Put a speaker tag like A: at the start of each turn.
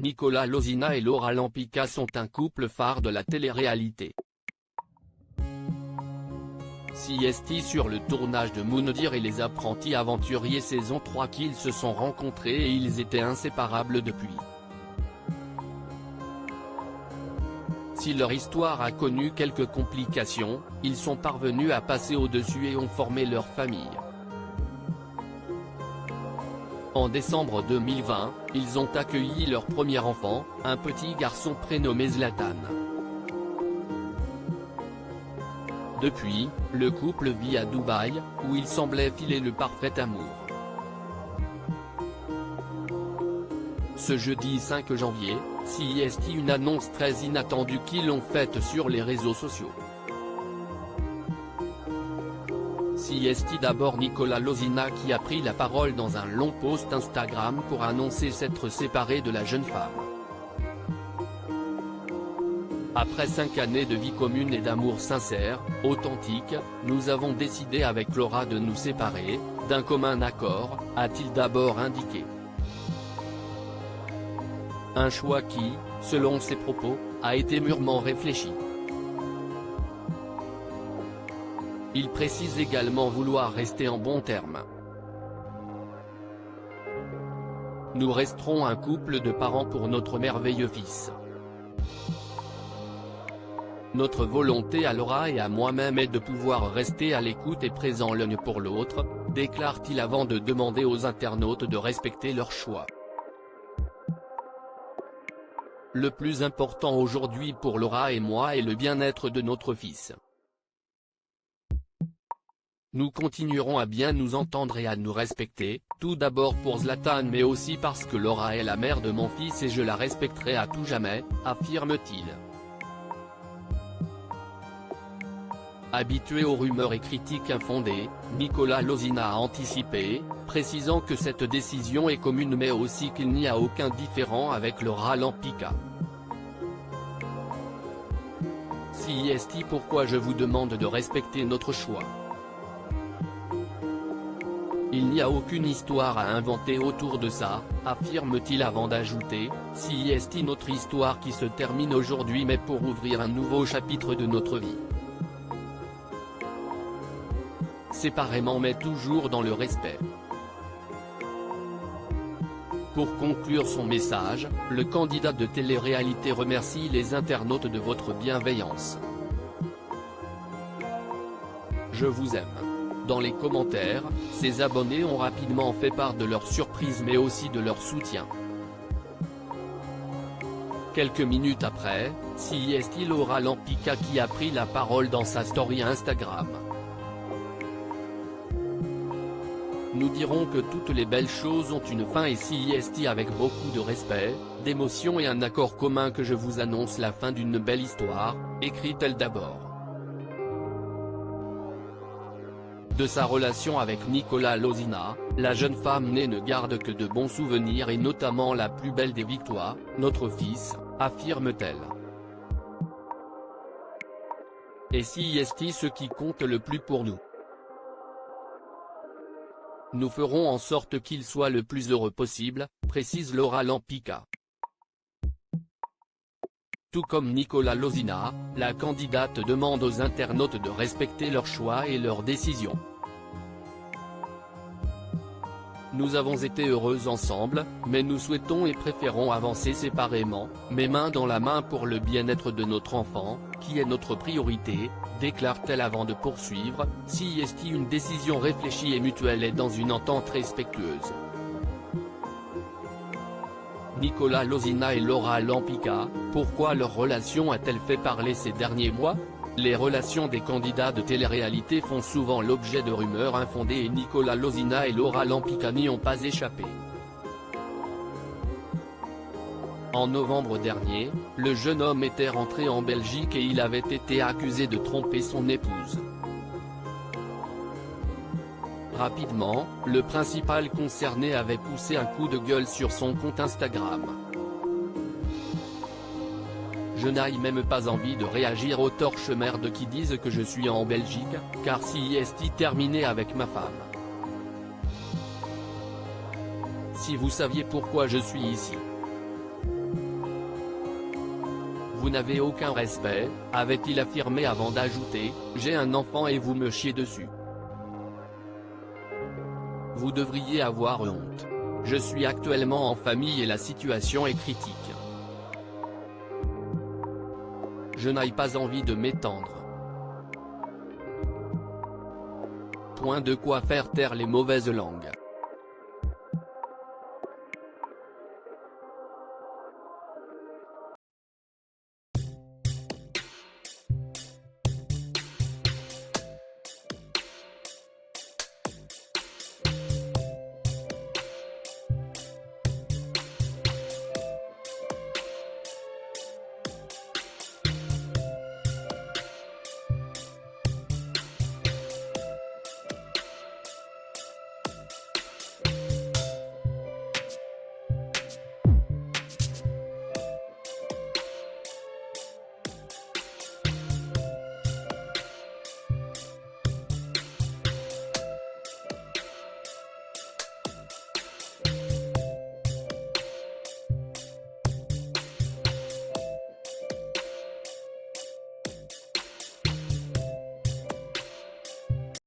A: Nicolas Lozina et Laura Lampica sont un couple phare de la télé-réalité. Si est sur le tournage de Moundir et les apprentis aventuriers saison 3 qu'ils se sont rencontrés et ils étaient inséparables depuis. Si leur histoire a connu quelques complications, ils sont parvenus à passer au-dessus et ont formé leur famille. En décembre 2020, ils ont accueilli leur premier enfant, un petit garçon prénommé Zlatan. Depuis, le couple vit à Dubaï, où il semblait filer le parfait amour. Ce jeudi 5 janvier, CIST une annonce très inattendue qu'ils ont faite sur les réseaux sociaux. CIST d'abord Nicolas Lozina qui a pris la parole dans un long post Instagram pour annoncer s'être séparé de la jeune femme. Après 5 années de vie commune et d'amour sincère, authentique, nous avons décidé avec Laura de nous séparer, d'un commun accord, a-t-il d'abord indiqué. Un choix qui, selon ses propos, a été mûrement réfléchi. Il précise également vouloir rester en bons termes. Nous resterons un couple de parents pour notre merveilleux fils. Notre volonté à Laura et à moi-même est de pouvoir rester à l'écoute et présent l'un pour l'autre, déclare-t-il avant de demander aux internautes de respecter leur choix. Le plus important aujourd'hui pour Laura et moi est le bien-être de notre fils. Nous continuerons à bien nous entendre et à nous respecter, tout d'abord pour Zlatan mais aussi parce que Laura est la mère de mon fils et je la respecterai à tout jamais, affirme-t-il. Habitué aux rumeurs et critiques infondées, Nicolas Lozina a anticipé, précisant que cette décision est commune mais aussi qu'il n'y a aucun différend avec Laura Lampica. CIST pourquoi je vous demande de respecter notre choix. Il n'y a aucune histoire à inventer autour de ça, affirme-t-il avant d'ajouter, CIST notre histoire qui se termine aujourd'hui mais pour ouvrir un nouveau chapitre de notre vie. Séparément mais toujours dans le respect. Pour conclure son message, le candidat de télé-réalité remercie les internautes de votre bienveillance. Je vous aime. Dans les commentaires, ses abonnés ont rapidement fait part de leur surprise mais aussi de leur soutien. Quelques minutes après, CIST Laura Lampica qui a pris la parole dans sa story Instagram. Nous dirons que toutes les belles choses ont une fin et CIST avec beaucoup de respect, d'émotion et un accord commun que je vous annonce la fin d'une belle histoire, écrit-elle d'abord. De sa relation avec Nicolas Lozina, la jeune femme née ne garde que de bons souvenirs et notamment la plus belle des victoires, notre fils, affirme-t-elle. Et CIST ce qui compte le plus pour nous. Nous ferons en sorte qu'il soit le plus heureux possible, précise Laura Lampica. Tout comme Nicolas Lozina, la candidate demande aux internautes de respecter leur choix et leurs décisions. Nous avons été heureux ensemble, mais nous souhaitons et préférons avancer séparément, mais main dans la main pour le bien-être de notre enfant, qui est notre priorité, déclare-t-elle avant de poursuivre, CIST une décision réfléchie et mutuelle et dans une entente respectueuse. Nicolas Lozina et Laura Lampica, pourquoi leur relation a-t-elle fait parler ces derniers mois? Les relations des candidats de télé-réalité font souvent l'objet de rumeurs infondées et Nicolas Lozina et Laura Lampica n'y ont pas échappé. En novembre dernier, le jeune homme était rentré en Belgique et il avait été accusé de tromper son épouse. Rapidement, le principal concerné avait poussé un coup de gueule sur son compte Instagram. Je n'ai même pas envie de réagir aux torches-merdes qui disent que je suis en Belgique, car CIST terminé avec ma femme. Si vous saviez pourquoi je suis ici. Vous n'avez aucun respect, avait-il affirmé avant d'ajouter, j'ai un enfant et vous me chiez dessus. Vous devriez avoir honte. Je suis actuellement en famille et la situation est critique. Je n'ai pas envie de m'étendre. Point de quoi faire taire les mauvaises langues.